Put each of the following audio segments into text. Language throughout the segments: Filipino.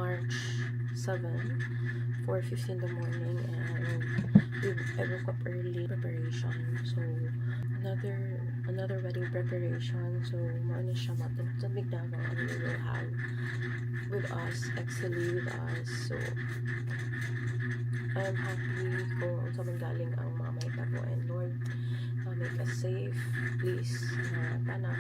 March 7, 4:50 in the morning, and I woke up early. Preparation. So another wedding preparation. So mauna siya matanong sa Davao, and we will have with us, actually with us. So I'm happy kung sa galing ang mga maita ko, and Lord, make us safe, please. Pana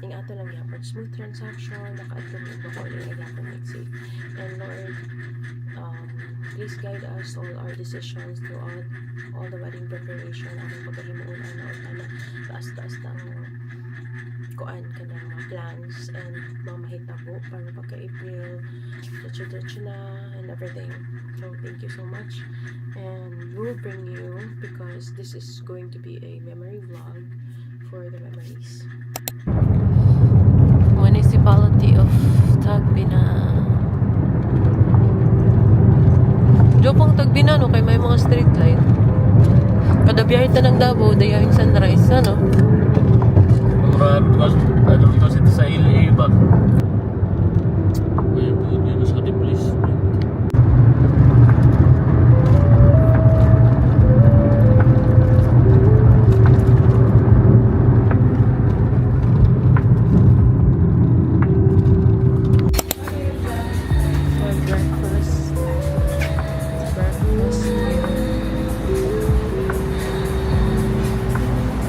ingatan lang yapon smooth transaction, nakaadto mo ko lang yapon make safe, and Lord, please guide us all our decisions throughout all the wedding preparation. Ang pagkahimuon na ana taas-taas na kuan ka ng mga plans and mamahita po para pagka-April diretso na and everything. So thank you so much, and we'll bring you, because this is going to be a memory vlog for the memories. Municipality of Tagbina. Jopang Tagbina, no? Kay may mga street light. Kada biyahe ta ng Davao, dayawing sunrise, ano? Because ito sa LA ba? Kaya po dito sa Diplis.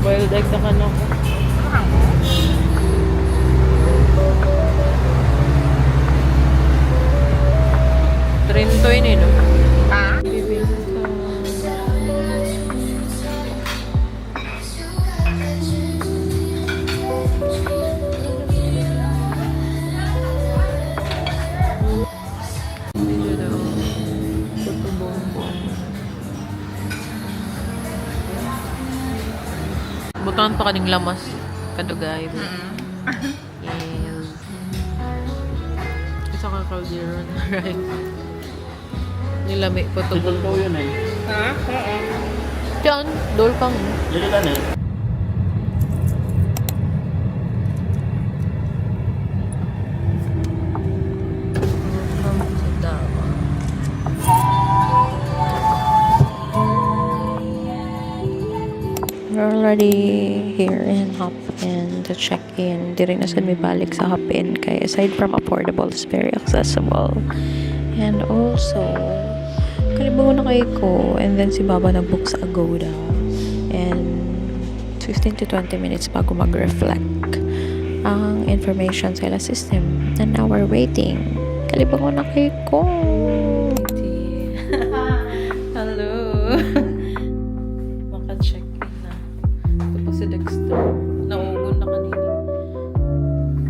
Boiled egg na kanok. Trinto yun, no? Butan pa kaning lamas kadugay. Yes. Isa ka calderon, right? Nilami po to. Ito po yun eh. Ha? Oo. Diyan, dol kang. Dito ka na eh. We're already here in Hopin to check in. Di rin na sad may balik sa Hopin. Kaya aside from affordable, it's very accessible. And also, kalibangon na kayo ko. And then si Baba nag-book sa Agoda. And 15 to 20 minutes bago mag-reflect ang information sa ila system. And now we're waiting. Kalibangon na kayo ko. Hello. Maka-check in na. Ito pa si Dexter. Naugon na kanina.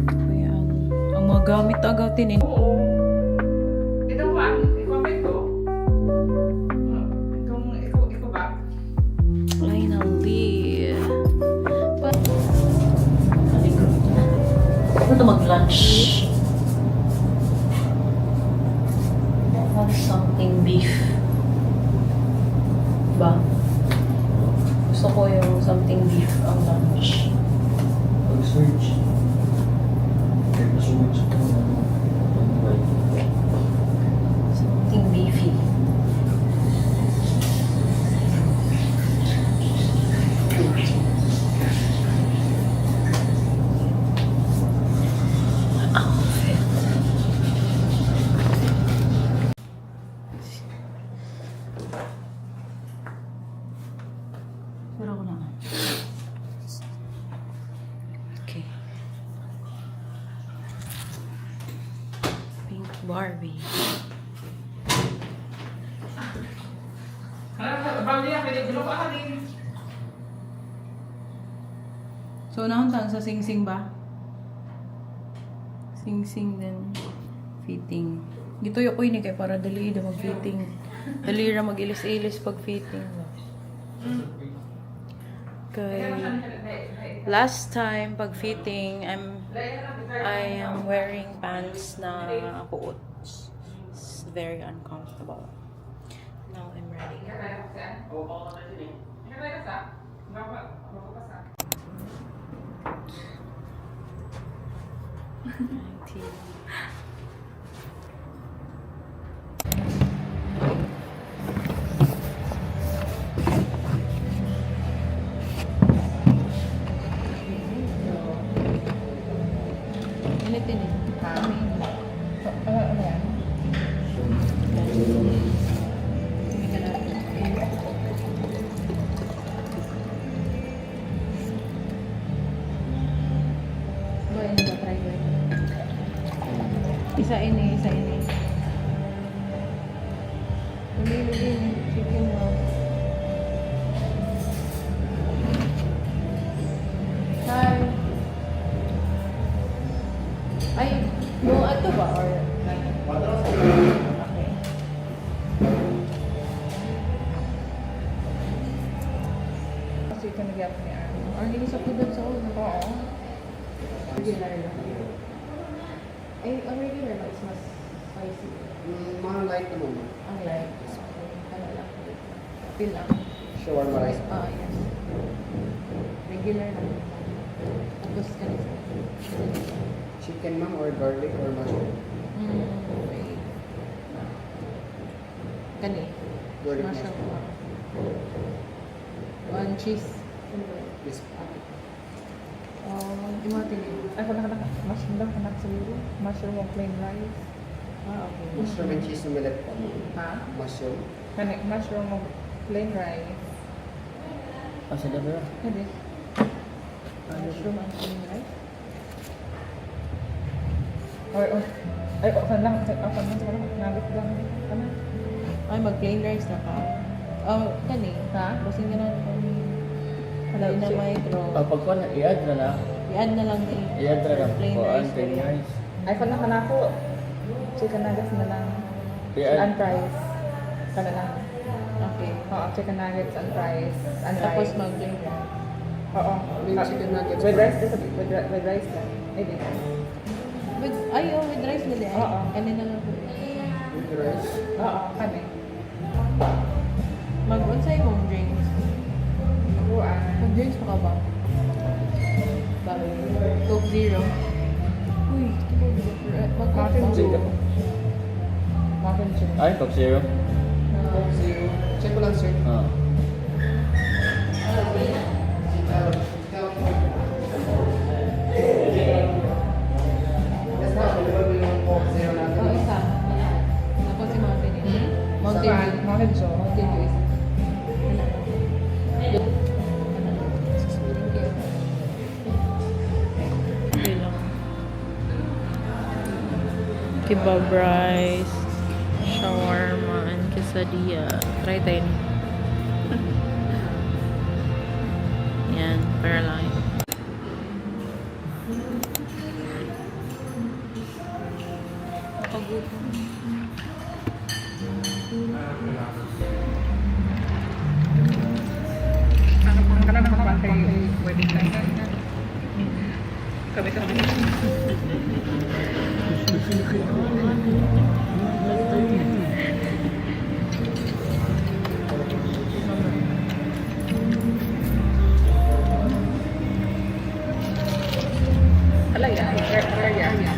Kaya ang mga gamit agaw tinin. Ito ba? Ikaw ba ito? Ikaw ba? Finally. Ano ito mag-lunch? Want something beef. Ba? Gusto ko yung something beef ang lunch. Pag-search. Pag-search ko Something beefy. Outfit. Pero ako na. Okay. Pink Barbie. So, nahuntang sa sing-sing ba? Sing-sing din. Fitting. Gito yung kuy ni kay para dali na mag-fitting. Dali na mag-ilis-ilis pag-fitting. Kay last time pag-fitting, I am wearing pants na kuot. It's very uncomfortable. Now I'm ready. Ano yan? Hindi ka natin. Ba, hindi ba try ko? Isa ini. Lumili chicken roll. Hi. Ay, no, ato ba? Or, okay. Kasi ito nagyapon niya. Or, hindi sa pudod sa ulo. Oo. Regular lang. Ay, ang regular ba is mas spicy? Mga light naman mo. Ang light. Ano lang. Feel lang. Shawarma rice. Yes. Regular lang. Tapos ganito. Chicken ma'am or garlic or mushroom? Wait. Kani. Garlic Mushroom. mushroom. One cheese. Yes. Imatin yun. Ay, mushroom lang kanak siguro. Mushroom o plain rice. Okay. Mushroom and cheese na millet po. Ha? Mushroom. Kanik mushroom o plain rice. Asa na ba? Hindi. Mushroom and plain rice. Ay, open lang. Open lang. Nagit lang. Ano? Ay, mag-plain rice na ka. Kani. Ha? Basing ka na kami. Halay na micro. Pag ko na, i-add na na. I-add na lang ni I-add na lang. plain Kuan, rice. plain rice. Ay, kana ko. Chicken nuggets na lang. I-add. And fries. Kana lang. Okay. Oo, chicken nuggets and fries. And Tapos rice. mag-plain rice. Oo. Yung chicken nuggets. With rice, with rice lang. Ay, di. With rice na di. Oo. Kani na lang. With rice. Oo, kami. Mag-unsay mong drinks. Kuan. Mag-drinks pa ka ba? Coke Zero. Uy, Mountain mag-Coke Dew. ba? Mountain Dew. Ay, Coke Zero. Coke Zero. Check ko lang, sir. Ah. Oh, isa. Ako si Mountain Dew. Mountain Saan? Dew. Mountain Dew. Mountain Dew isa. Okay lang. Kebab rice, shawarma, and quesadilla. Try tayo. Yan, para lang yun. Pagod. Ang kanang kapan kay wedding night. Kami. Alaya. Alaya.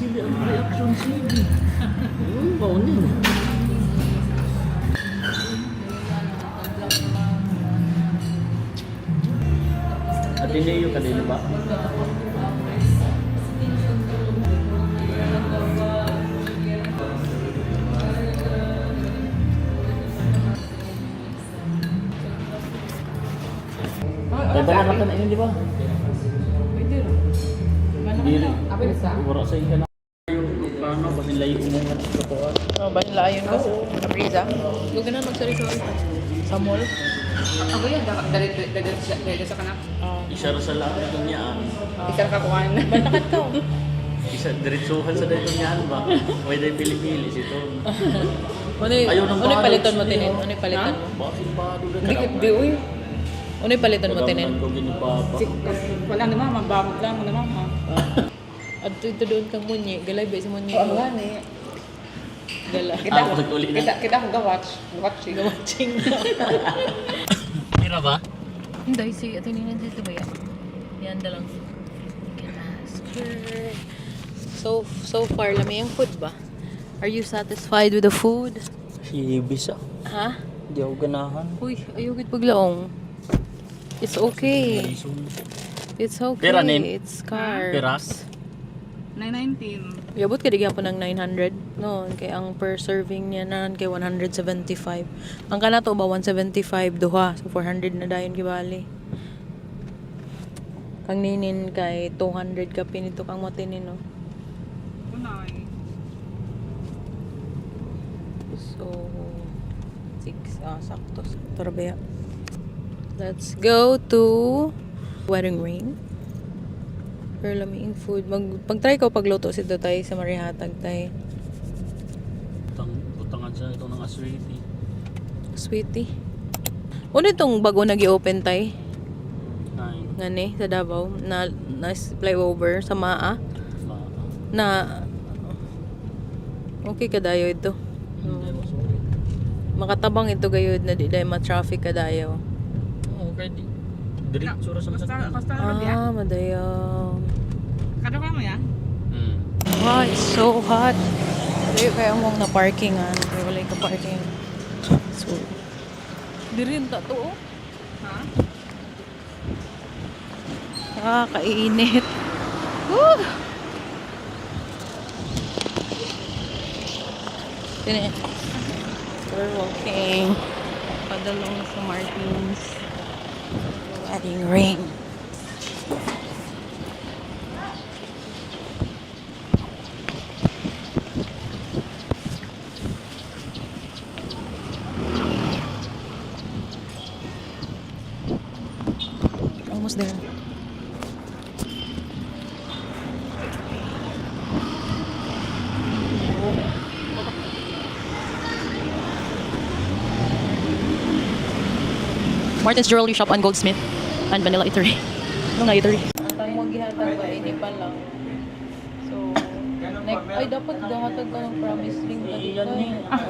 sila ang reaction sige. Paunin. Ateneo kanina ba? Dadala na ka na yun, di ba? Pwede rin. Dili. Apa bisa? Wala sa inyo na. Yung paano, kasi layo umungan sa kapuan. Oh, banilayon ko. Kaprisa. Huwag ka na magsari-sorry. Sa mall. Ako yan, dari sa kanak. Isa ra sa lahat ito niya. Isang kakuhan. Bantakat ka. Isa diretsuhan sa dito niyan ba? May day pili-pili ito. Ayaw ng Ano yung palitan mo, balos Tinin? niyo. Ano yung palitan mo? Bakit ba? Di, uy. Ano yung palitan mo, Tinin? Wala naman, mababog lang mo naman ha. At ito doon kang munyi. Galay ba sa munyi? Oo, nga ni. Gala. Kita Ah, magtuli na. kita akong gawatch. Watching. Watching. Mira ba? Hindi, si Tinin dito ba yan? Yan da lang. Can ask her. So far, lami yung food ba? Are you satisfied with the food? Si Bisa. Ha? Di ako ganahan. Uy, ayugit paglaong. It's okay. It's okay. Pera, Nin? It's carbs. Pera? 919. Yabot ka digyan po ng 900 noon kay ang per serving niya na kay 175. Ang kana to ba 175 duha so 400 na dayon gibali. Kang ninin kay 200 ka pinito kang matinin no. Kunay. So 6 sakto Torbeya. Let's go to Wedding Ring. Pero laming food. Pag-try ko pagluto si Dotay sa Marihatag tay. Butangan siya ito ng aswiti. Sweetie. Ano itong bago nag-i-open tay? 9. Ngani sa Davao na flyover sa Maa na okay kadayo ito. Makatabang ito gayud na di dahil ma-traffic kadayo. Okay, di. Diretso ra sa masakyan. Basta rabi ah. Madayaw. Kada ka mo yan? Wow, it's so hot. Kaya mong na parking kaya wala ka parking. So, di rin ta to. Oh. Ha? Kainit. Woo! Tine. We're walking. Padalong sa Martins. Wedding ring. Almost there. Martin's Jewelry Shop on Goldsmith and Vanilla Eatery. Ano nga eatery? Ang mo gihatag ba, hindi pa lang. So, ay dapat gahatag ka ng promise ring pa dito.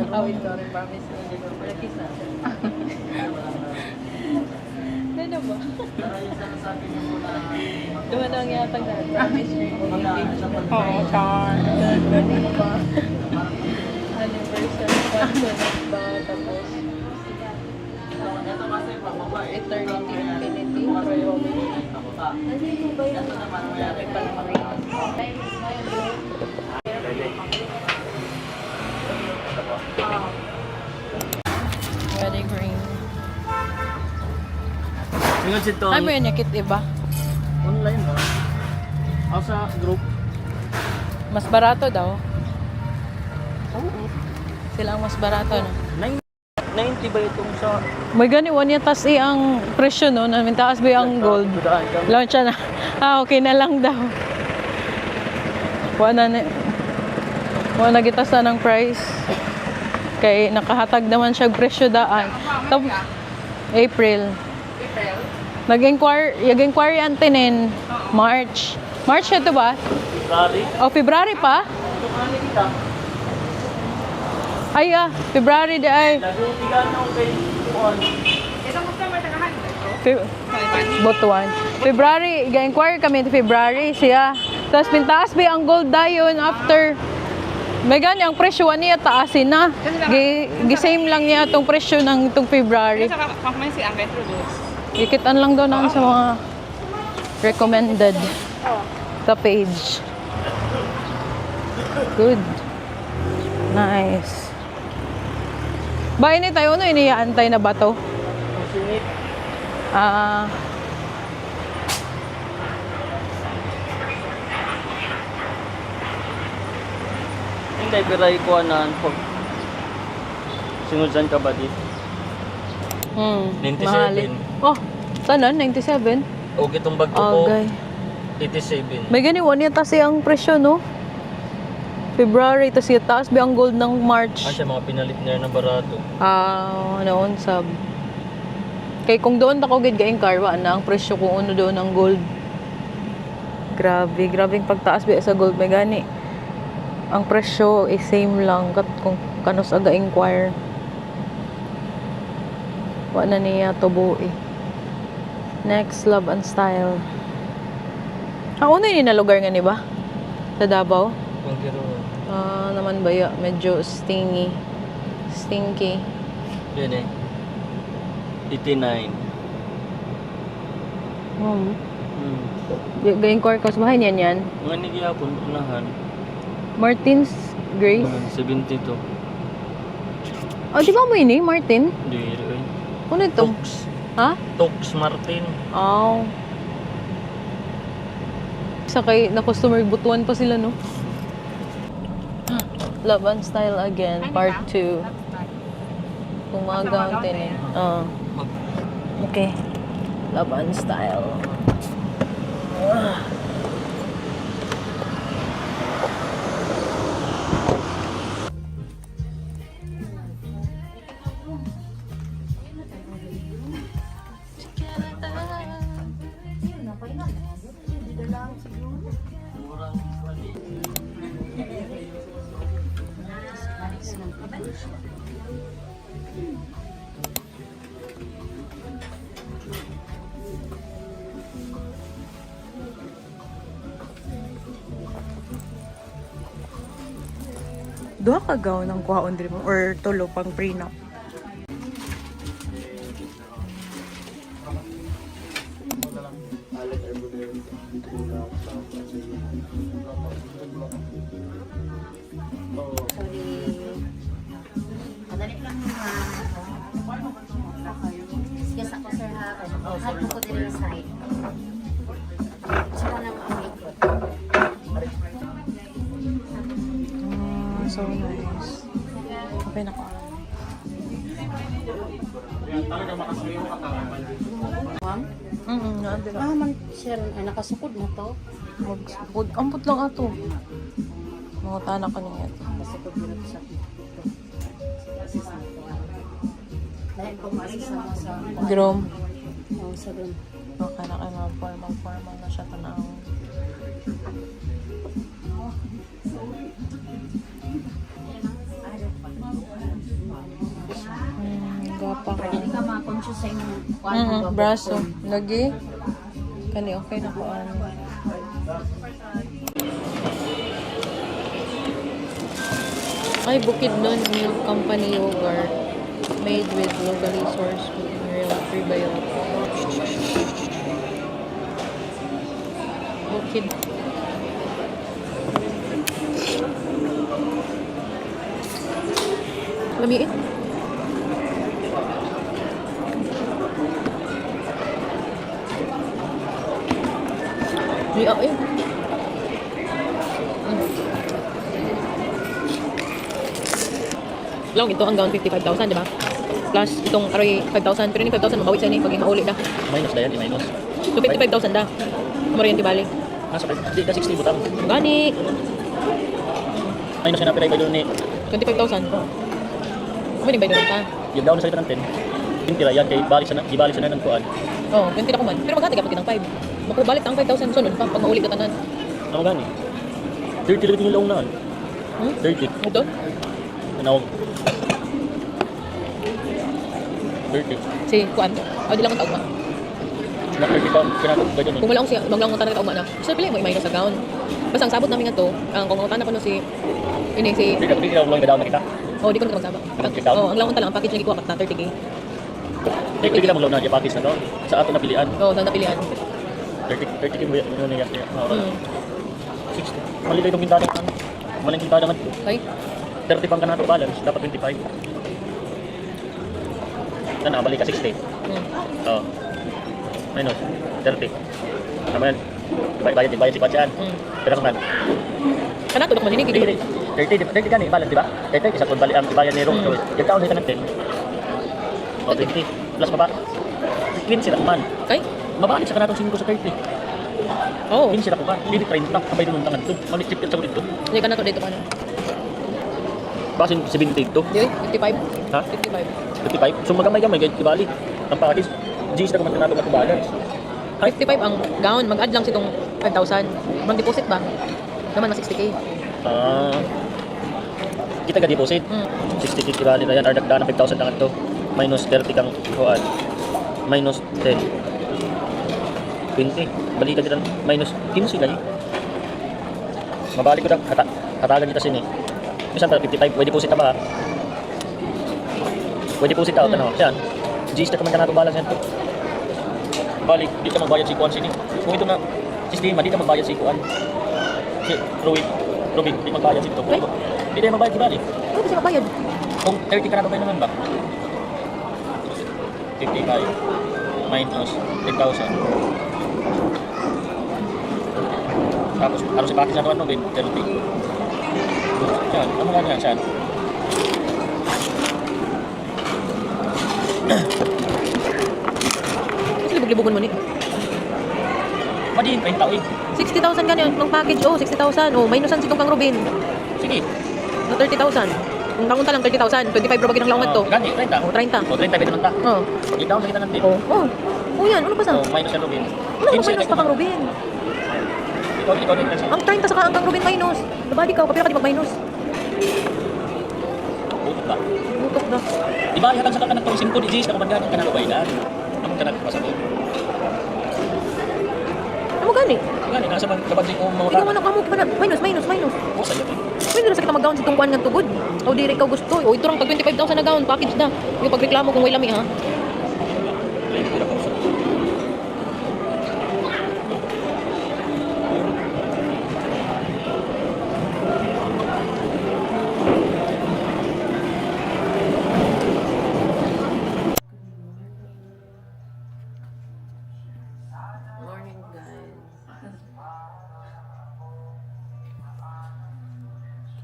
Awit ka ng promise ring. Para kiss na. Ano ba? Duman ang gihatag na promise ring. Oo, char. Ganun pa. Anniversary pa. Ba tapos eternity, infinity, trilogy. Nandito ba yung dami pa ng marinas? Wedding ring. Ingon si Tony. Ano ba yan yakit iba? Online ba? Ako sa group. Mas barato daw. Sila ang mas barato, no? 90 ba itong sa... May ganiwan niya, tas ang presyo, no? Namin taas ba yung gold? Daan ka. Launch na. Okay na lang daw. Wala na gitasa ng price. Kay nakahatag naman siya presyo daan. April. Nag-inquire ang tinin. March. March ito ba? Sorry. O, February pa? Ay, February di ay. Nag-utigan na kay Juan. Isang gusto mo tagahan ito? Butuan. February, ga-inquire kami February siya. Tapos pintaas ba ang gold dayon after may gani ang presyo niya taasin na. Gisame lang niya itong presyo ng itong February. Sa kakamay si ang introduce. Ikitan lang daw na sa mga recommended sa page. Good. Nice. Ba ini tayo no iniyaantay na ba to? Ah. Hindi pero ikuanan pag sinudsan ka ba di? 97. Mahalin. Oh, sana 97. O gitong bag ko Okay. 87. May ganiwan niya kasi ang presyo no. February tas siya taas ba ang gold ng March. Siya mga pinalit niya na barato. Noon sab. Kay kung doon ako gid gaing karwa na ang presyo kung ano doon ang gold. Grabing pagtaas ba sa gold may gani. Ang presyo is same lang kat kung kanos aga inquire. Wa na niya tubo eh. Next, Love and Style. Ano yun na lugar nga ni ba? Sa Davao? Kung kiro. Naman ba ya? Medyo stinky. Yun eh. 89. Gaing core ka sa bahay niyan yan. Mga nigiyapon, unahan. Martin's Grace. 72. Oh, di ba mo ini, Martin? Hindi rin. Ano ito? Tox. Ha? Tox Martin. Oh. Sa kay na customer butuan pa sila no. Love and Style again, part 2. Kumagaw din eh. Okay. Love and Style. Duha ka gaw ng kuhaon diri mo or tulo pang prenup. Madali lang naman. Yes, ako sir ha. Hard mo ko din yung side. Saka lang ang ikot. So nice. Okay na ko. Ma'am? Naandi na. Man, sir, nakasukod na to. Magsukod. Ampot lang ato. Mga tanak ka niya. Nakasukod na to sa dahil kung masasama sa Grom. sa doon. Okay na kayo mga formal na siya tanaw. Gapa ka. Hindi ka ma-conscious sa inyong Braso. Lagi. Kani okay na ko. Ay, Bukidnon Milk Company yogurt made with locally sourced real prebiotics. Bukid. Lamiit. Liak eh. Lang ito hanggang 55,000, di ba? Plus itong aroy 5,000. Pero ni 5,000 mabawit siya ni pag mauli na. Minus na yan, i-minus. So 55,000 da. Kumariyan tibali. So, di ka 60 butang. Gani. Minus na napilay ba doon ni 25,000. Kumain ba doon ka? yung down sa ito ng 10. Yung tira yan, kay balik sa na ng kuan. Oo, 20 na kuman. Pero magkati ka pag ng 5. Makubalik ang 5,000 sunod pa pag mauli ka tanan. Ano gani? 30 lang yung laong naan. 30. Ito? Ano? 30. Si kuan. O di lang ang taugma. Na 30 pound, kinatag ba dyan eh? Kung wala akong siya, maglang ang tanang taugma na. Gusto pala mo i-minus sa gown. Basta ang sabot namin nga to, ang kung na ko no si Hindi ka lang gadaw na kita. oh, di ko na magsabak. Check out? Oh, ang launta lang, ang package na ikuha na 30k. Hindi ka lang maglaw na yung package na to. Sa ato napilian. Oh, sa napilian. 30 kim mo niya. Mm. 60. Mali itong bintana kan. Maling bintana man. Okay. 30 pang kanato balance, dapat 25. Sana balik ka 60. Mm. Oh. Minus 30. Naman. Bayad si Patsyan. Mm. Pero man. Kana to dok malinig Hindi, gid. 30 kan balance di ba? 30 isa pud balik ang bayad ni Rom. Yung taon nito natin. O 20 plus pa ba? 15 sila man. Okay? Mabalik sa kanatong 5 sa 30. Oh. 15 sila ko ba? Hindi 30 kabay dun tangan to. Malik chip sa dito. Hindi ka na to dito kana. Basin 70 to. Di 55. Ha? 55. 55. So magamay-gamay kay ibalik. Ang package G's na kumantinado ka balance. 55 ang gown, mag-add lang sitong 5,000. Mang deposit ba? Naman na 60k. Kita ka deposit. 60k ibalik na yan. Or nagdaan ng 5,000 lang ito. Minus 30 kang kuhaan. Minus 10. 20. Balikan kita minus 15 lagi. Mabalik ko na. Hatagan kita sini. Misan pa 55. Pwede deposit na ba? Pwede deposit out. Ano? Yan. G's na kumantinado balance yan. Balik, di ka magbayad si Kuan sini. Kung ito na sistema, di ka magbayad si Kuan. Si Robin, di magbayad si ito. Di tayo magbayad si Balik. Ano kasi magbayad? Kung 30 ka na ba naman ba? 55 minus 10,000. Tapos, ano si package na naman Robin? 30. Saan? Ano nga yan? Saan? Kasi libog-libogon mo ni. Madiin, 20 tao eh. 60,000 ganyan ng package. Oh, 60,000. Oh, minusan si kang Robin. Sige. Na 30,000. Ang tangon lang 30,000. 25 pro bagay ng laungan to. Gani, 30. Oh, 30. O, 30 pwede naman ta. Oh. I-down sa kita ng tip. Oh. Oh. Oh, yan. Ano pa sa? O, minus yan Robin. Ano ang minus pa kang Robin? Ikaw din kasi. Ang 30 saka ang kang Robin minus. Nabadi ka. Kapila ka di mag-minus. Butot ba? Butok na. Di ba, ihatang sa kakanang to, 5 di G's na kumandaan ka na kabaylan. Naman ka na kapasabot. Ano gani? Gani, nasa magkabadli ko mga Ikaw man ako pa na. Minus. O, sa'yo eh. Pwede na sa kita mag-gown sa tungkuan ng tugod. O di rin ikaw gusto. O ito lang tag 25,000 na gown. Package na. Yung pagreklamo kung may lami ha. Morning, guys.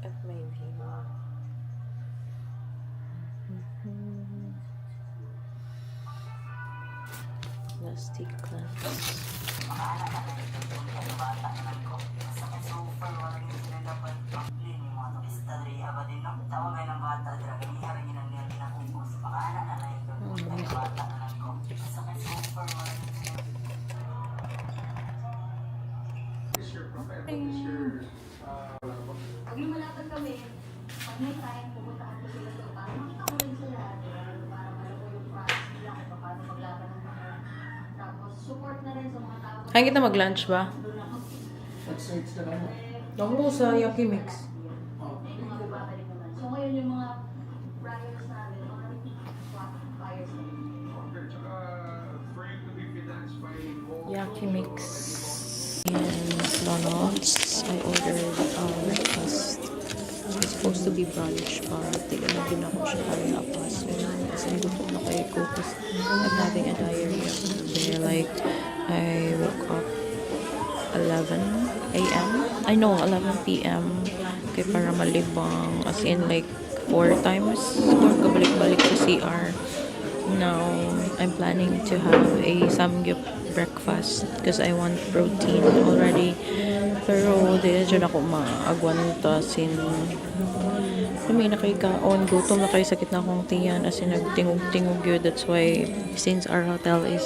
At my view. Plastic glass. Pag lumalapad kami, pag may time, pupunta ako sila doon para makita ko rin sila. Para malago yung process nila kung paano maglaban ng mga. Tapos support na rin sa mga tao. Kaya kita mag-lunch ba? Nag-search na lang mo. Ako sa Yaki Mix. Yung mga babalik naman. So ngayon yung mga priors namin, mga flyers na. Yaki Mix. And McDonald's. I ordered breakfast. It's supposed to be brunch, but tignan na din ako siya kaya apas. Kasi gusto na kay Cocos. I'm having a diarrhea. Today, like, I woke up 11 a.m. I know, 11 p.m. Kaya para malibang. As in, like, 4 times. Kabalik-balik sa CR. Now, I'm planning to have a samgyup breakfast because I want protein already. Pero di dyan ako maagwanta sin kami na kay kaon gutom na kay sakit na akong tiyan as in nagtingog-tingog yun. That's why since our hotel is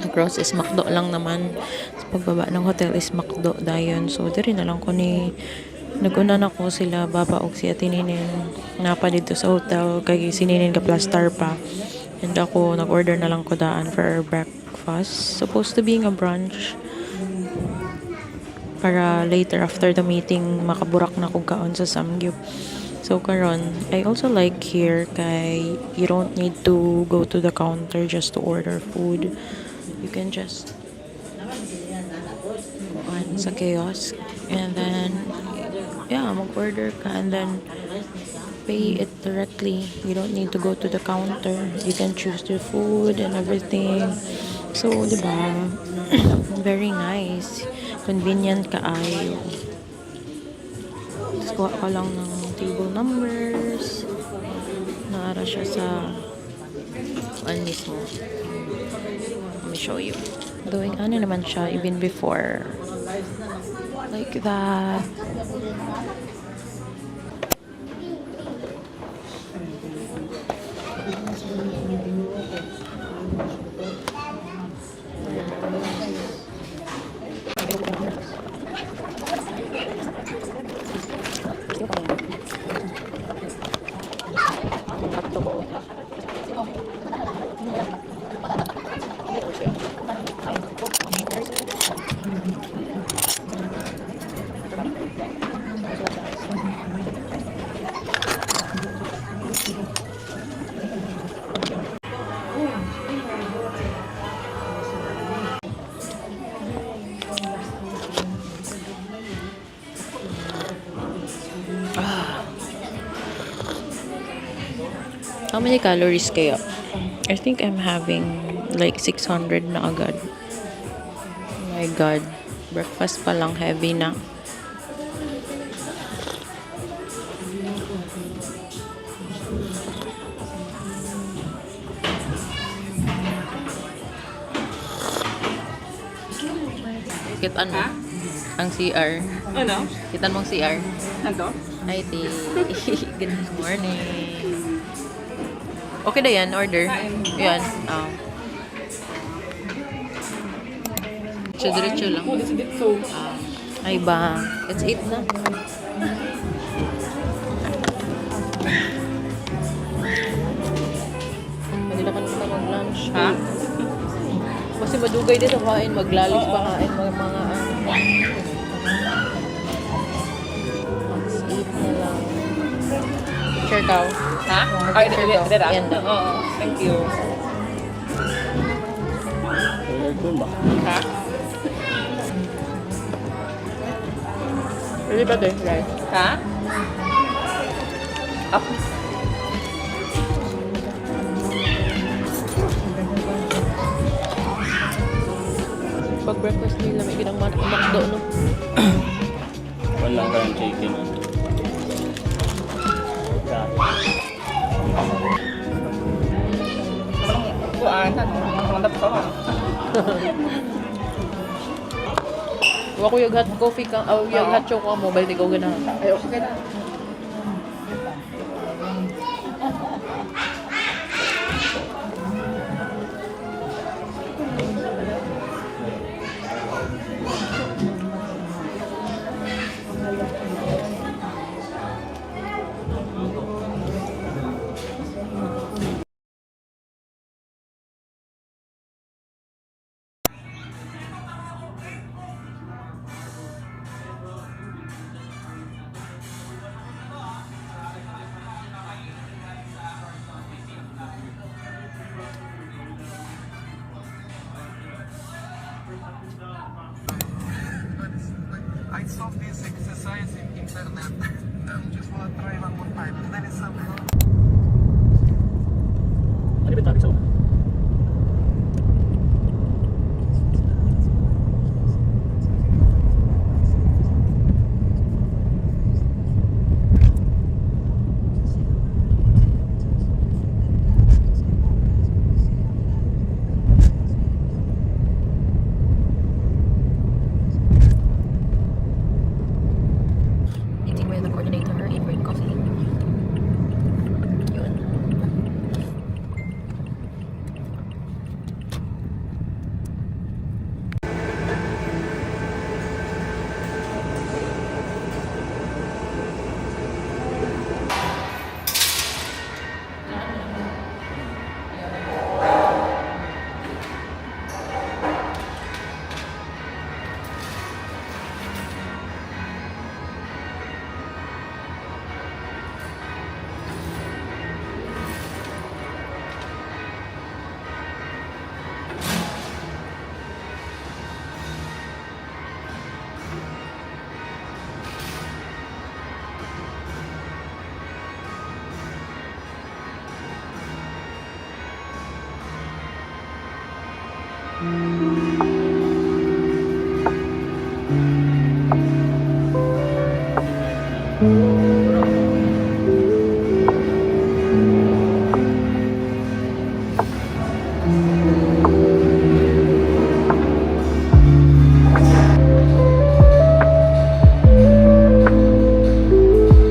across is McDo lang naman, sa pagbaba ng hotel is McDo dayon. So diri na lang ko ni naguna na ko sila baba og si Atininin napa dito sa hotel kay sininin ka plaster pa. And ako nag-order na lang ko daan for our breakfast. Supposed to be a brunch. para later after the meeting makaburak na kog kaon sa Samgyup. So karon, I also like here kay you don't need to go to the counter just to order food. You can just kuan sa kiosk and then yeah, mag-order ka and then pay it directly. You don't need to go to the counter. You can choose your food and everything. So, di ba? Very nice. Convenient kaayo. Tapos kuha ka lang ng table numbers. Naara siya sa mismo. Let me show you. Doing ano naman siya even before. Like that. How many calories kaya? I think I'm having like 600 na agad. Oh my God. Breakfast pa lang heavy na. Kitaan mo? Ang CR. Ano? Kitaan mong CR. Ano? Hi, T. Good morning. Okay na yan, order. Yan. Oh. Diretso lang. Oh, dito. Ay ba? It's 8 na. Hindi na kita mag-lunch. Ha? Kasi madugay dito kain, maglalis pa kain, mga It's 8 na lang. Sure ka? Ha? Ay, dito. Yan na. Oo. Thank you. Ha? Really ba ito? Right. Ha? Ako. Pag breakfast nila, may ginang makdo, no? Walang karang chicken. Kuan, mantap ko. Huwag ko yung hot coffee ka, yung hot choco ka, mobile di ko ganahan. Ay, okay na.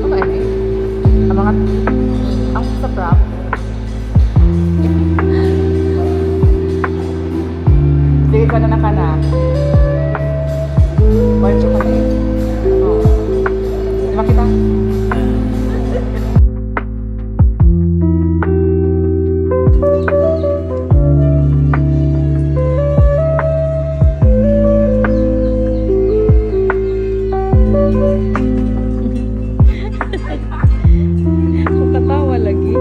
Ano ba ini? Ang mga ang sa prop. Sige ka na nakanak. Bayan siya kami. Oo. Di ba kita? Katawa lagi.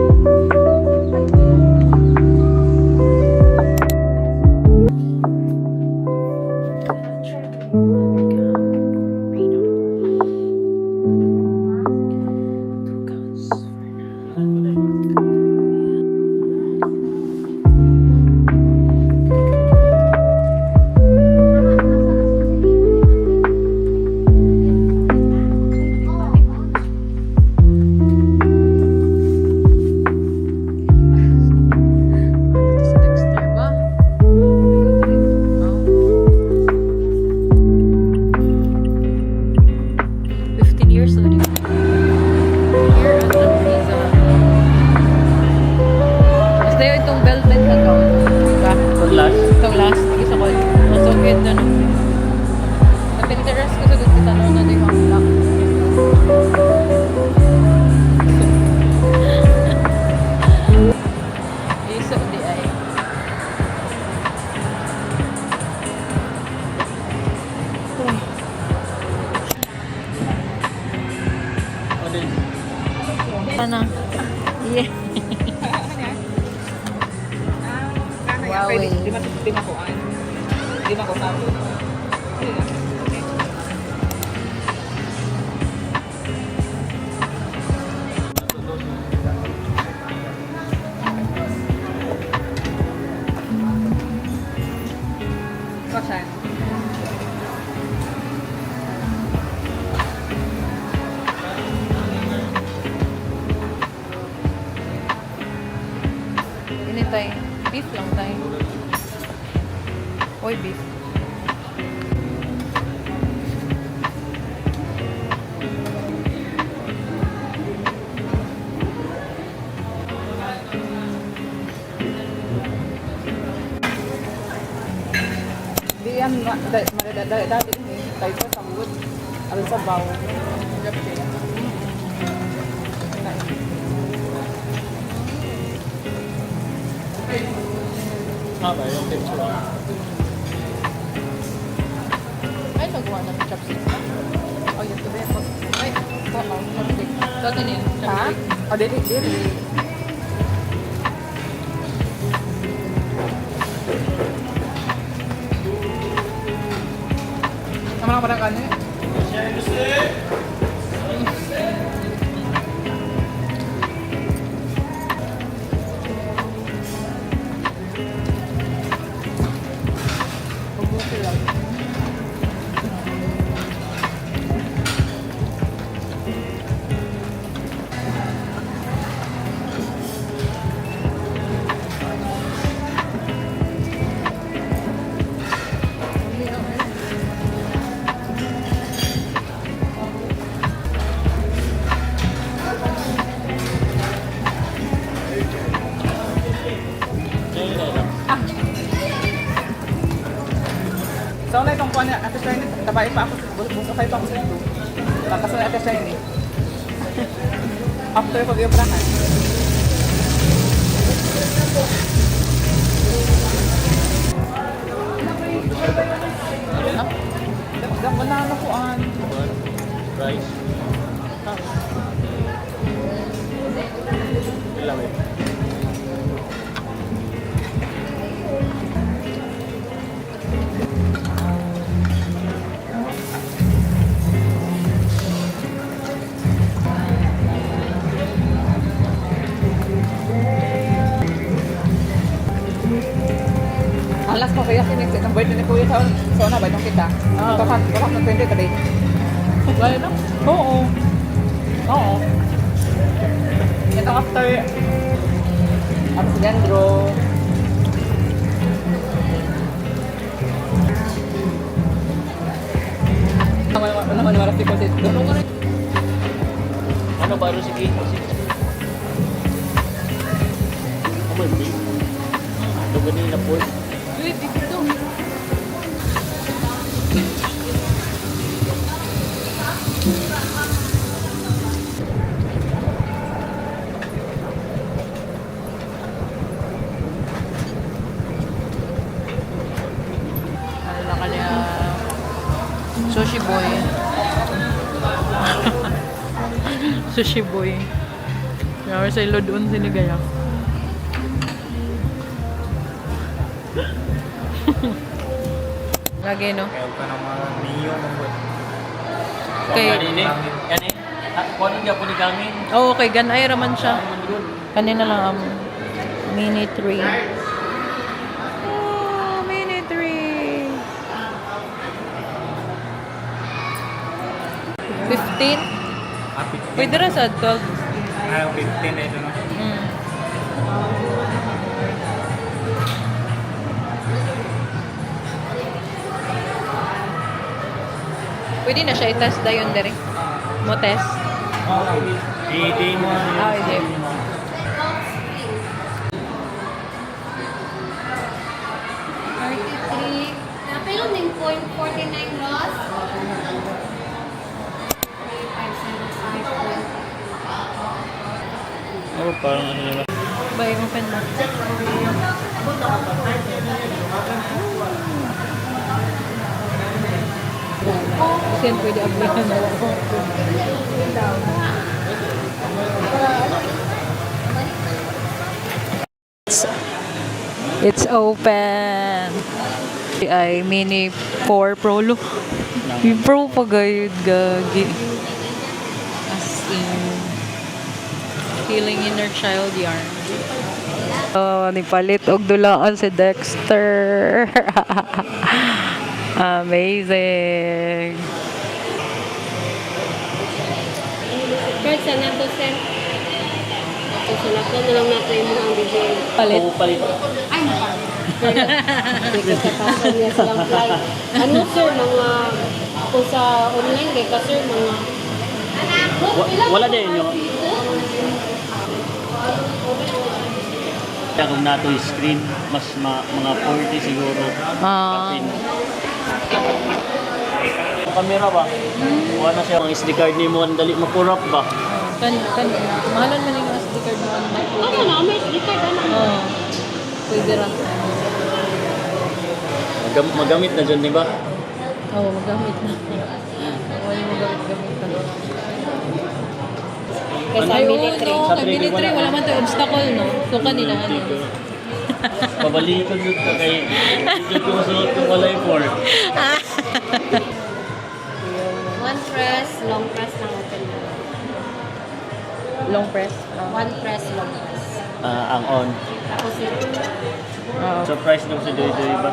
Years old. Here at the visa. Basta yun itong velvet account. Diba? Last. Itong last. Isa ko. So good na no. Napinteres ko sa gusto tanong na di ang black. Iso di ay. Ano? Yeah. Wow, eh. Di makuan. Di makusabi. Kasan? Ini tay. Beef lang tay. Oy, beef. Di yan, dati ini, tayo sa samud. Alam sa bawo. Ay, nagawa na ng chopstick. Oh, yun, tuloy ako. Ay, oo, chopstick. Dati niya, Ha? chopstick. O, dili. Ang mga parang kanya. So, na itong kuha niya, Ate Shiny, tabay pa ako, busukay pa ako sa ito. Tapos na Ate Shiny. After pag-iubrahan. Dagdag mo na ano kuhaan. Rice. Ilang eh. Alas ko kaya sinig Kasi itong birthday ni Kuya sa una, baytong kita. Wala ng 20 ka din. Gaya na? Oo. Oo. Ito after si Leandro. Ano naman yung marasi ko sa ito? Ano ba? Sige. Ano ba? Ito ganun na po. Wait, dito. Ano na kanya? Sushi boy. Sushi boy. Kaya sa ilo doon sinigaya. Lagi, no? Kaya ka ng mga niyo mong Okay. Yan eh. Kung ano nga po ni Gangin? Oh, okay. Ganay raman siya. Kanina lang mini 3. Oh, mini 3. 15? Pwede rin sa 12. 15 na ito, no? Mm. Pwede na siya i-test da yun dere. Mo test. I-day mo. Ah, hindi. Pero ng 0.49 loss. Oh, parang ano naman. Bay, open mo. Kasi yan pwede ablihan na ako. It's open. Ay, mini 4 Pro lo. Yung Pro pa gayud gagi. As in, healing inner child yarn. Oh, nipalit og dulaan si Dexter. Amazing. Bird, sana to, sir. So, sila ko na lang natin yung mga DJ. Palit. Oo, palit. Ay, hindi ka kapasan niya silang flight. Ano, sir, mga kung sa online, kaya ka, sir, mga Wala din yung... Kaya kung nato yung screen, mas mga 40 siguro. Ah. Kamera ba? Wala na siya. Ang SD card ni mo, ang dali makurap ba? Mahalan man yung SD card mo. ano na, may sticker na na. Oo. Pwede rin. Magamit na dyan, di ba? Oo, magamit na. Wala yung magamit-gamit na. Kasi Ayun, mini three. no. Kay mini 3, wala man tayo obstacle, no? So, kanina, ano? Pabalikan yun ka kay... Hindi ko masuot kung wala yung 4. One press, long press lang open na. Long press. One press, long press. Ang on. Tapos ito. Surprise daw si Doy-Doy ba?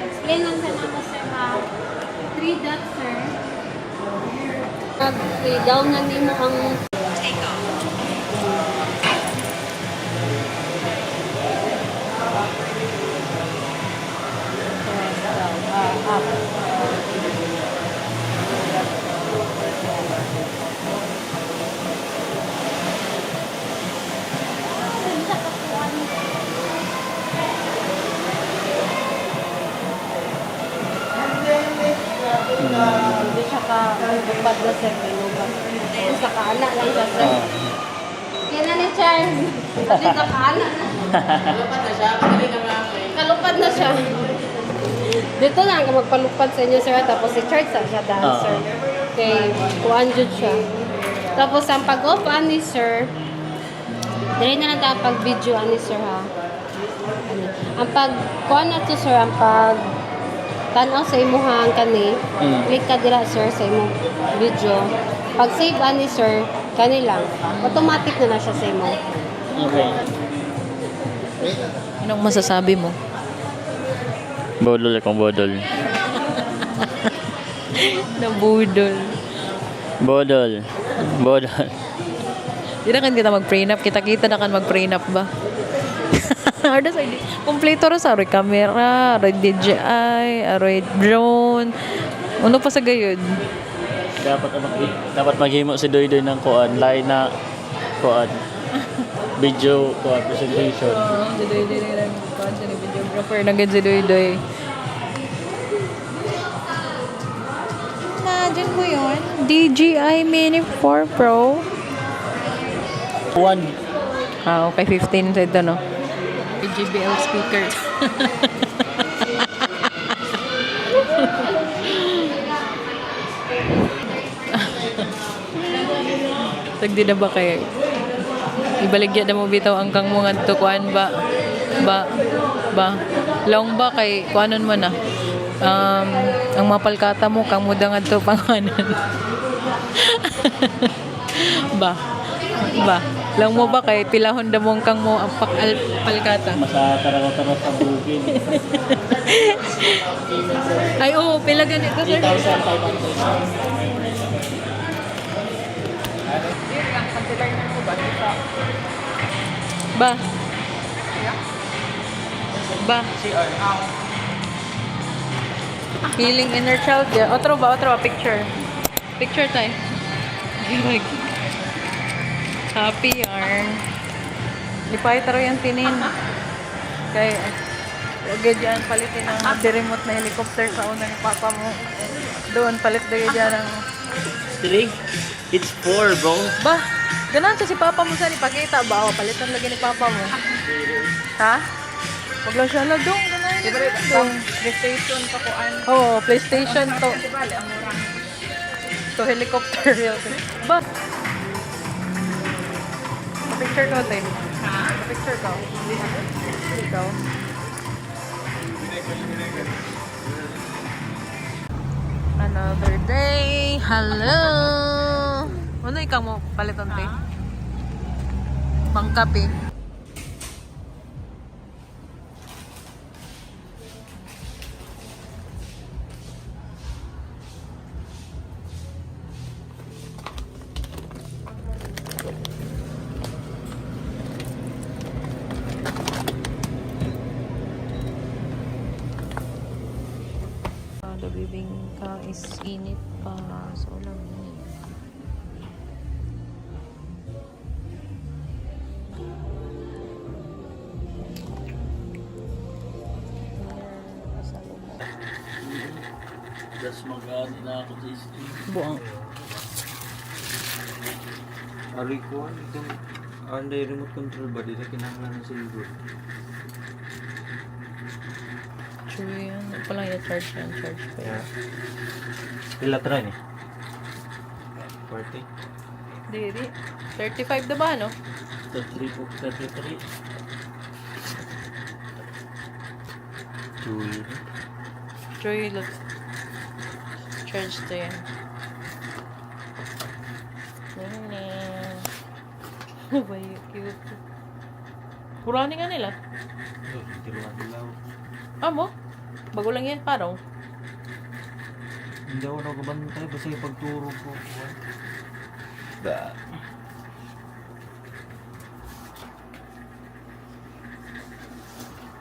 Explain lang sa naman, sir, ha? 3 dots, sir. Down na nimo ang hindi siya ka-bupad na, sir. Kung sa kaala lang siya, sir. Kaya na ni Charles. Kasi sa kaala na. Kalupad na siya. Dito lang ka magpalupad sa inyo, sir. Tapos si Charles siya dancer. Kay kuan jud siya. Tapos ang pag-off ani, sir, dili na lang tayo pag-video ani, sir, ha. Ang pag-kuan na to, sir, ang pag tanaw sa imuhang kani, click ka dira, sir, sa imong video. Pag save ani, sir, kani lang. Automatic na siya sa imo. Okay. Anong masasabi mo? Bodol akong bodol. Nabudol. Bodol. Bodol. Di na kan kita mag-prenup. Kita-kita na kan mag-prenup ba? Ada sa hindi. Kompleto ra sa aroy camera, aroy DJI, aroy drone. Ano pa sa gayud? Dapat maghimo si Doy Doy ng kuan, lain na kuan. Video kuan presentation. Oo, si Doy-Doy na lang. Kuhan siya ni videographer. Nagad si Doy-Doy. Imagine mo yun. DJI Mini 4 Pro. Kuan. Ah, okay. 15 sa ito, no? JBL speaker. Tagdi na ba kayo? Ibaligya na mo bitaw ang kang mga tukuan ba? Long ba kay kuanon mo na? Ang mapalkata mo kang mudang adto panganan. ba? Lang mo ba kay pilahon da mo kang mo ang palkata? Masataraw-taraw sa bukid. Ay oo, pila ganito sir. 8,500. Ba? Healing inner child. Yeah. Otro ba? Picture. Picture tayo. Happy yarn. Lipay taro yung tinin. Kaya, agad dyan palitin ang remote na helicopter sa una ni Papa mo. Doon, palit dyan dyan ang... 3? It's 4, bro. Ba? Ganun si Papa mo sa ipakita ba? O, palitan lagi ni Papa mo. Ha? Wag lang siya lagdong. Ganun. PlayStation pa kuan. Oo, PlayStation to. To helicopter yun. Ba? Picture ko, Tay. Picture ko. Ikaw. Another day. Hello. Ano ikaw mo palitan, Tay? Pangkape. The bibingka is init pa sa ulam. Just mag-ano na ako sa stream. Buang. Ari ko, itong under remote control ba? Di na kinahanglan ng silver. True yan. Pala yung charge yan. Charge pa yan. Pila try ni? 40? Di. 35 na ba, no? 33 po, 33. Joy. Joy, look. Charge to yan. Ano ba yung cute? Purani nga nila. Dilaw. Amo? Bago lang yan, parang. Hindi ako nakabantay kasi pagturo ko. Ba.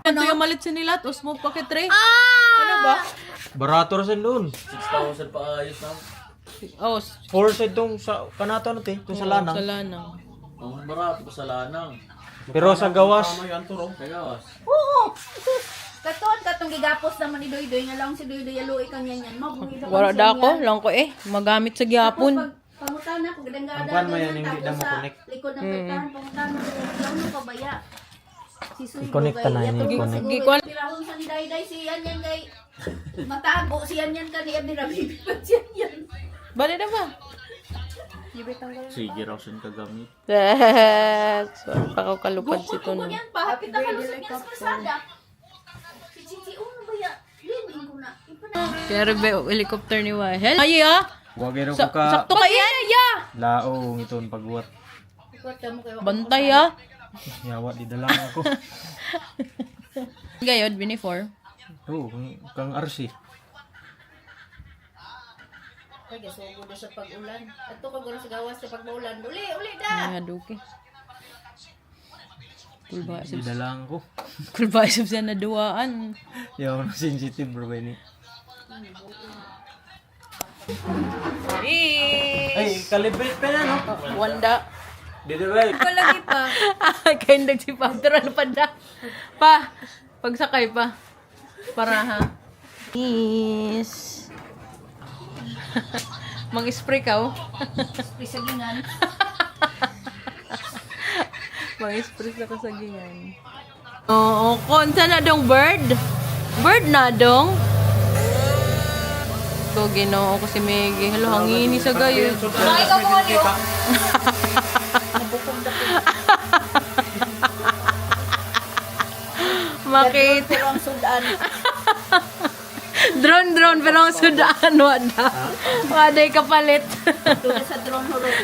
Ito yung malit nila, to smoke pocket tray. Ano ba? Barato rin doon. 6,000 pa ayos na. Oh, 4 side tong sa kanato ano te, tong sa lanang. sa lanang. Ang barato pa sa lanang. Pero sa gawas, Kagawas. Oo. Katon katong gigapos naman ni Doydoy nga lang si Doydoy aluy kang yan. Mabungid Wala da ako, lang ko magamit sa gyapon. Pangutan na ko gadang-gada. Ang kwan mo yan, hindi na mo-connect. Likod ng petahan pangutan mo. Ano pa baya? Si Suy I-connect ta na yun, i-connect. Gikuan. Pirahon sa ni Dayday si yan yan kay matago si yan yan kani abi na bibipat yan yan. Bali na ba? Sige raw siya kagamit. That's pa ko kalupad si Gusto Tono. ko yan pa. Kita ka lusot yan sa kasada. Si Chichi ano ba ya? Limin ko na. Pero be helicopter ni Wahel. Ay ah. wag ero ko ka Sakto ka yan, ya. laong iton pagbuhat. Ikot ka mo kayo. Bantay ah. Yawa, di dalang ako. Gayod, binifor. Oo, kang RC. Kaya sugo na sa pag-ulan. Ato ka gano'n sa gawas sa pag-ulan. Uli da! Mga duki. Kulba Di isip dalang ko. kulba isip siya na duwaan. Yawa, sensitive bro ba ini? Ay, calibrate pa na no? Wanda. Dito ba? Palagi pa. Kain si Padre, ano pa na? Pa, pagsakay pa. Para ha. Is. Mang-spray ka oh. Pisagingan. Mang-spray sa kasagingan. Oo, konsa na dong bird? Bird na dong? Ko ginoo ko si Megi. Halo, hangini sa gayo. Bakit ka mo niyo? Makit. Pero ang sudan. Drone, pero ang sudaan, wada. Waday kapalit. Tulad sa drone hulog.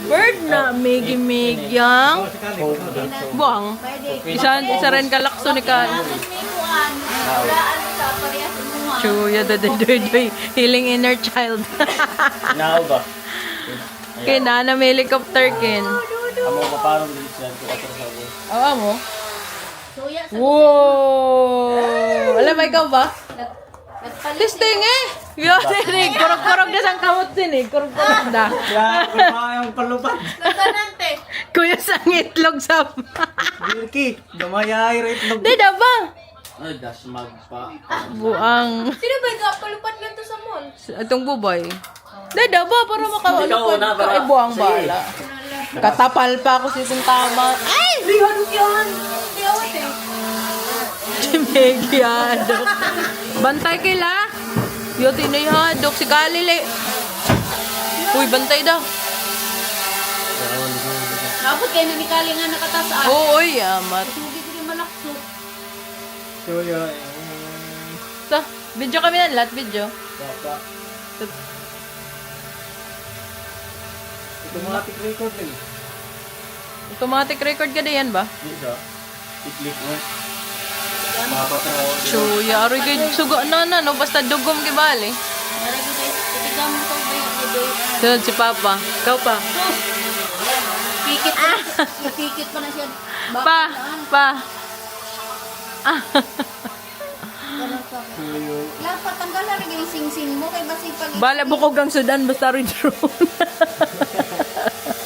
Bird na, Megi yang. Buang. Isa rin kalakso ni ka. Tapos may kuhan. Walaan sa parehas mo nga. Chuya, doy. Healing inner child. Nao ba? Kina na may helicopter kin. Amo maparong din siya ko ato saabo. Awa mo? Suya sa Wow! Alam mo ikaw ba? nagpalit. Listing eh! Yo, sinig. Kurog-kurog na sang kamot sinig. Kurog-kurog na. Yung palupat. Kasanante. Kuya sang itlog sa... Dirki, gamayay right no. Di da ba? Ay, dasmag pa. Buang. Sino ba yung palupad nga to sa mall? Itong bubay. Di da ba? Para makalupad una, ka. para- Ay, buang sige. bala. Katapal pa ako sa itong tama. Ay! Di ano yan? Di awat eh. Megiadok. Bantay kila. Yote na yadok. Si Galile. Uy, bantay daw. Napot kayo nanikali nga nakatasaan. Oo, oy, amat. Hindi ko rin malaksok. So yun. So, video kami na lahat, video. Automatic recording. Automatic record ka na yan ba? Dito. I-click mo. So, yaro kay sugo na no? Basta dugom kibali. Nara ko guys, itigaw mo ko ba yung video? Sunod si Papa. Ikaw pa. Pikit pa. Pikit pa na siya. Pa. Pa. Lapat, tanggal na rin yung sing-sing mo. Kaya basi pag Bala bukog ang Sudan, basta rin drone.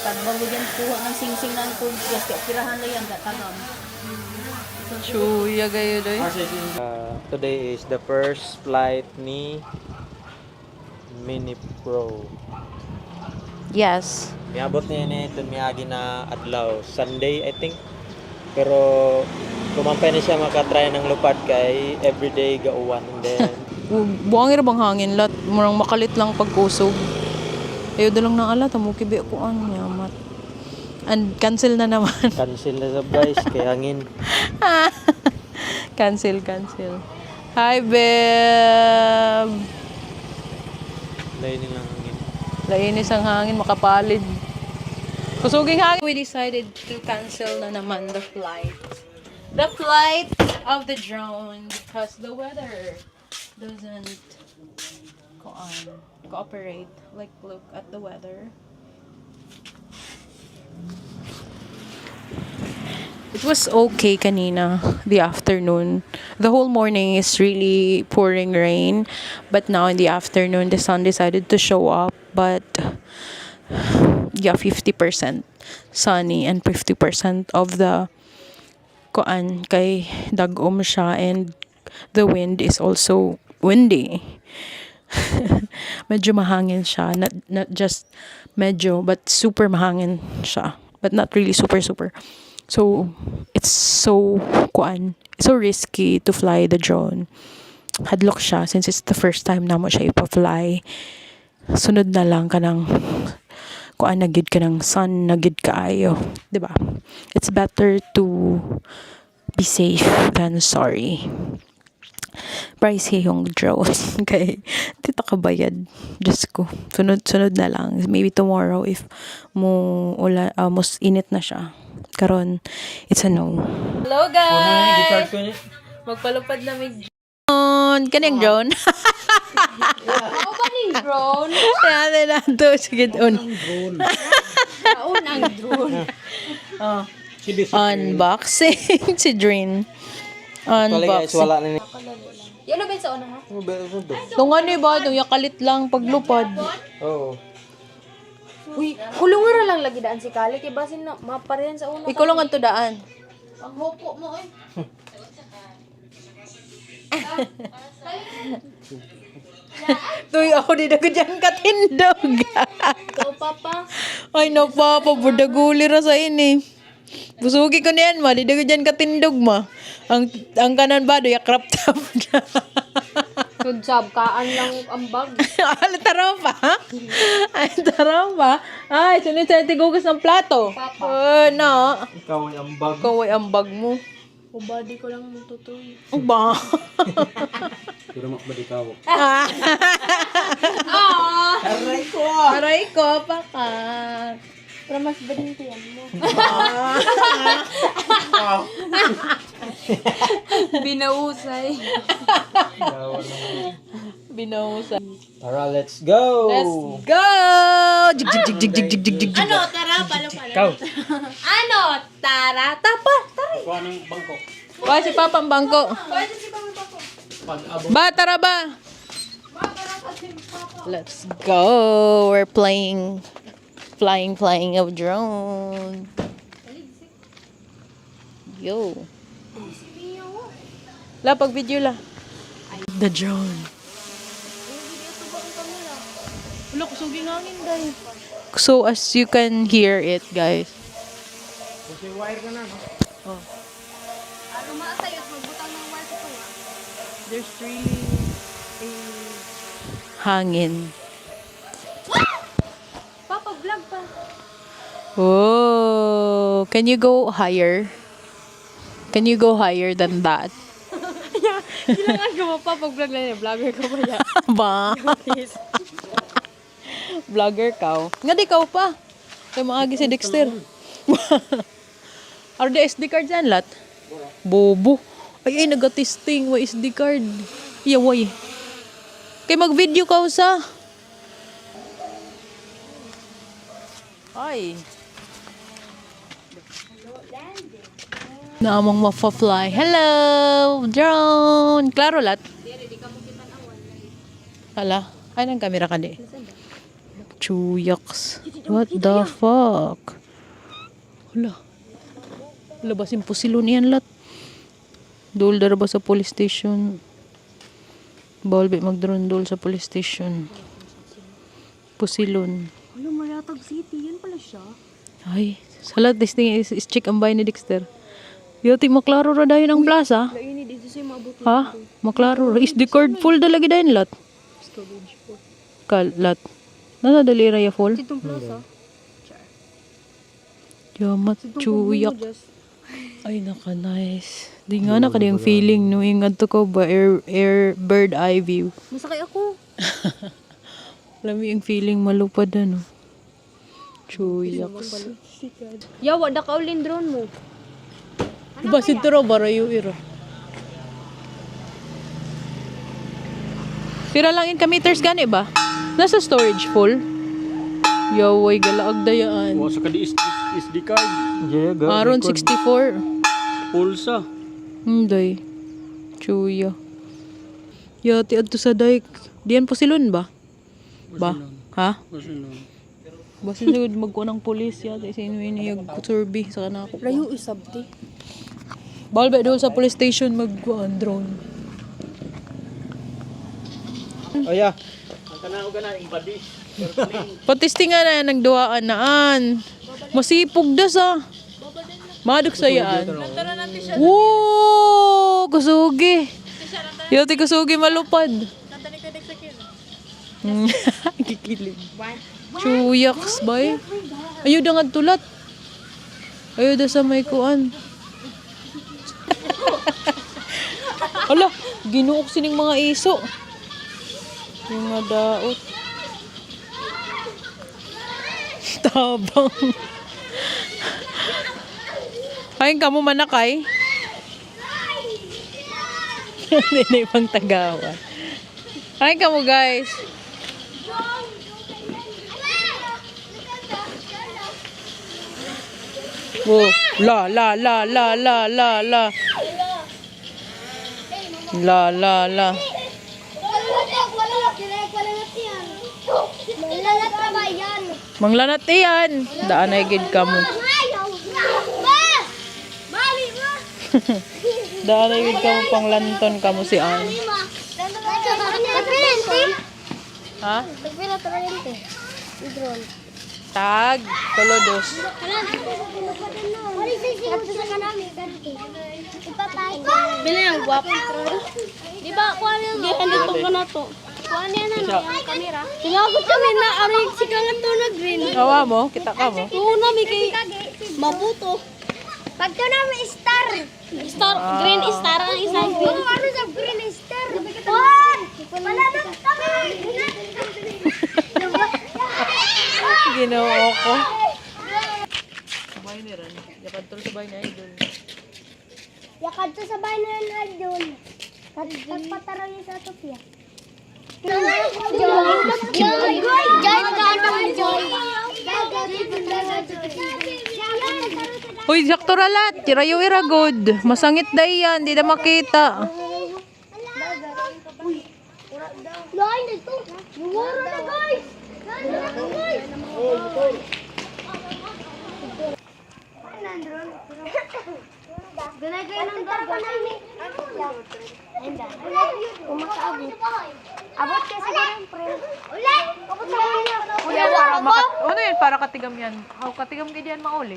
Tagbang mo dyan kuha ng sing-sing na ito. Kasi pirahan na yan, tagam. Chuya kayo doy. Today is the first flight ni Mini Pro. Yes. Miabot niya ni ito miyagi na adlaw. Sunday, I think. Pero kumampay na siya makatry ng lupad kay everyday gauwan. And then, Buang ira bang hangin lat, murang makalit lang pagkusog. Ayo dalang na ala tamo kibi ko an yamat. And cancel na naman. cancel na sa guys kay hangin. cancel. Hi, babe. Dahil nilang hangin. Lainis ang hangin, makapalid. Kusuging hangin. We decided to cancel na naman the flight. The flight of the drone because the weather doesn't cooperate. Like, look at the weather. It was okay kanina, the afternoon. The whole morning is really pouring rain. But now in the afternoon, the sun decided to show up. But yeah, 50% sunny and 50% of the kay dagom siya, and the wind is also windy. Medyo mahangin siya. Not just medyo, but super mahangin siya. But not really super. So, it's so risky to fly the drone. Hadlok siya since it's the first time na mo siya ipa-fly. Sunod na lang ka ng nagid ka ng sun, nagid ka ayo. Diba? It's better to be safe than sorry. pricey yung drone. Okay. Dito ka bayad. Diyos ko. Sunod na lang. Maybe tomorrow if mas init na siya. Karon, it's a no. Hello guys! Magpalupad na may drone. Kanang drone? Ako ba ning drone? Kaya na to. Sige, on. Unang drone. Unboxing. Si Drin. Unboxing. wala na ni. Yan ba sa una ha? Tungan ni ba? Itong yakalit lang paglupad. Oo. Uy, kulungan lang lagi daan si Kali. Kaya basin na maparehan sa una. Ikulungan to daan. Ang hopo mo eh. Tuy ako di na ko dyan katindog. Ikaw, Papa. Ay napapabudaguli ra sa ini. Busugi ko niyan ma, di na ko dyan katindog ma. Ang kanan ba, do ya crop top na. Good job. Kaan lang ang bag. Ay, tara pa. Ay, tara pa. Ay, sunod sa tigugas ng plato. Papa. No. Ikaw ay ambag. Ikaw ay ambag mo. O body ko lang tutoy. Ba? Pero makbadikaw. Aray ko, paka. Pero mas badintiyan mo. Binausay. Binausan. Tara, let's go! Let's go! Jig, jig, jig, jig, jig, jig, jig, jig. Ano? Tara, palo. Ikaw! Ano? Tara, tapa. Tara. Kuha ng bangko. Ba, si Papa ang bangko. Pwede si Papa Papa. Ba, tara ba? Let's go. We're flying of drone. Yo. La, pag video la. The drone. Wala, kusuging hangin dahil. So, as you can hear it, guys. Oh. Ano maasayot? Magbutang ng wire ko. There's really a hangin. Papa, vlog pa. Oh, can you go higher? Can you go higher than that? Kailangan ka mo pa pag-vlog na yun. Vlogger ka ba yan? Ba? Vlogger ka. Nga di ka pa. Kaya maagi si Dexter. Are the SD card yan, lat? Bobo. Ay, nag-testing. Wa SD card. Yaway. Kaya mag-video ka sa. Ay. Naamang mapafly. Hello, drone. Klaro, lat? Hala. Ay, nang camera ka di. Chuyaks. What the fuck? Hala. Labasin po silo niyan, lat. Dul dara ba sa police station? Bawal ba mag-drone dul sa police station? Pusilon. Ano, Maratag City. Yan pala siya. Ay, salat testing is check ang bahay ni Dexter. Yati maklaro ra dayon ang plaza. Laini, dito siya maabot. Ha? Maklaro ra. Is the card full dalagi dayon, lat? Lat. Nasa dali ra ya full? Itong plaza. Yamat chuyak. Ay, naka-nice. Di nga na yung feeling no ingad to ko ba air bird eye view. Masakay ako. Alam mo yung feeling malupad ano. Chuyaks. Yawa, da ka ulin drone mo. Diba si Turo barayo ira. Pira lang in ka-meters gani ba? Nasa storage full. Yaway galaag dayaan. Sa kadi SD card. Aron 64. Pulsa. Day. Chuya. Yati adto sa dike. Diyan po silon ba? Ba? Ha? Basin sigud magkuha ng pulis yata sino ini yung survey sa kanako. Layo isabti. Bawal ba doon sa police station magkuhaan drone? Oh yeah. Patisting nga na ng duwaan naan. Masipog da sa. Madok sa yaan. Woo! Kusugi. Yati kusugi malupad. Kikilig. Chuyaks bay. Ayaw da nga tulat. Ayaw da sa may kuan. Ala, ginuok sining mga iso. Yung mga daot. Tabang. Ayun ka mo manakay. Hindi na ibang tagawan. Ayun ka mo guys. Whoa. La. Manglanat iyan. Daan ay gid ka mo. Daan ay gid ka mo panglanton ka mo si Ann. Ha? Tag. Tolodos. Bila yang guwapo. Di ba kuha niya no? Andito ko na to. Kuha niya na no ang kamera. Sinagot kami na ari si kangan to na green. Kawa mo, kita ka mo. Una mi kay mabuto. Pagka na may star. Star, green star ang isang green. Oh, ano sa green star? Oh! Wala na kami. Ginoo ko. Sabay ni Ran. Yakad tol sabay na idol. Yakad to sa bahay na yan doon. Pagpataraw niya sa Topia. Uy, sakto ralat. Tirayo iragod. Masangit da yan. Di na makita. Lain dito. Mura na guys. Ganagay ng dagat. Umakaabot. Abot kasi ganun, pre. Ulay! Abot sa kanya. Kuya, ano yan? Para katigam yan. Aw, katigam ka diyan mauli.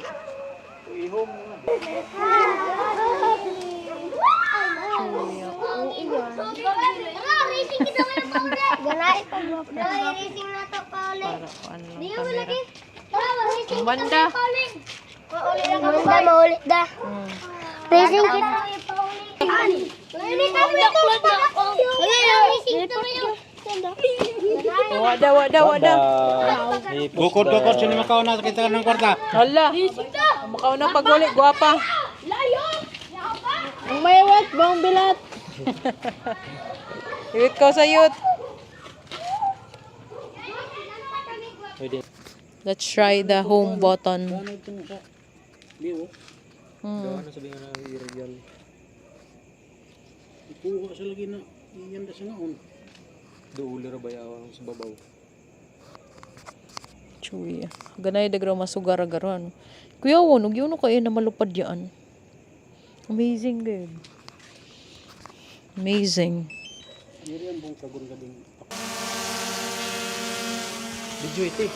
Racing kita mo na pauli. Ganait pa bro. Racing na to pauli. Para ano Di lang mo kamera. lagi. Racing Banda. Mauli na kami. Maulit da. Racing kita. Ulit kami ito. Racing kita mo. Wada. Bukod-bukod sino makauna kita ng kwarta. Hala. Makaw na pag-uli. Guwapa. Ang mayawat, bang bilat. Iwit ko sa youth. Let's try the home button. Ano sabi nga na i-regal? Kuha sa lagi na iyan da sa naon. Duuli ra bayawang sa babaw. Chuy. Ganay dagraw masugar agaron. Kuya won, ug yun kayo na malupad yan. Amazing good. Amazing. Diri ang bung sagon ka din. Video ito eh.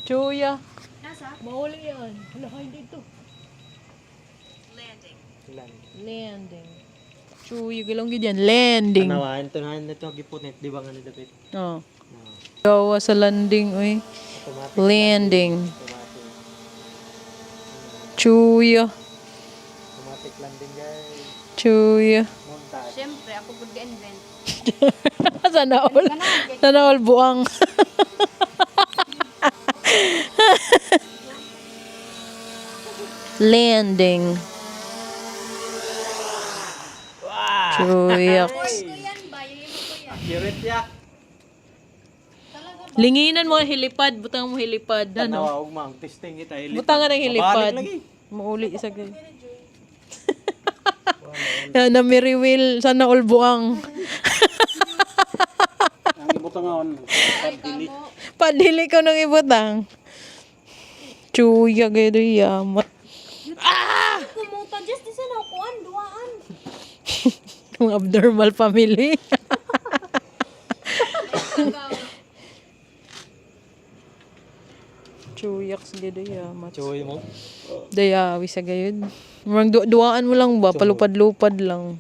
Chuya. Mauli yan. Hala, hindi ito. Landing. Chuy, gilong gid yan. Landing. Anawan, tunahan na ito gipunet. Di ba nga nidapit? Oh. Gawa sa landing, uy. Automatic. Landing. Automatic. Chuya. Automatic landing guys. Chuya. Montage. Siyempre, ako good ka-invent. Sana all. Sana all buang. Landing. Chuyaks. Accurate ya. Linginan mo hilipad, butang mo hilipad. Ano? Tanawa, ugmang. Testing kita. Butangan ng hilipad. Mabalik lagi. Mauli isa gay. Yan na miriwil sana all buang. Ang ibutangon padili. Padili ko nang ibutang. Chuya gay do yamat. Kumuta just di sa nakuan duaan. Yung abnormal family. Chuyaks gay do yamat. Choy mo. Daya, wisa gayud. Murang duaan mo lang ba, palupad-lupad lang.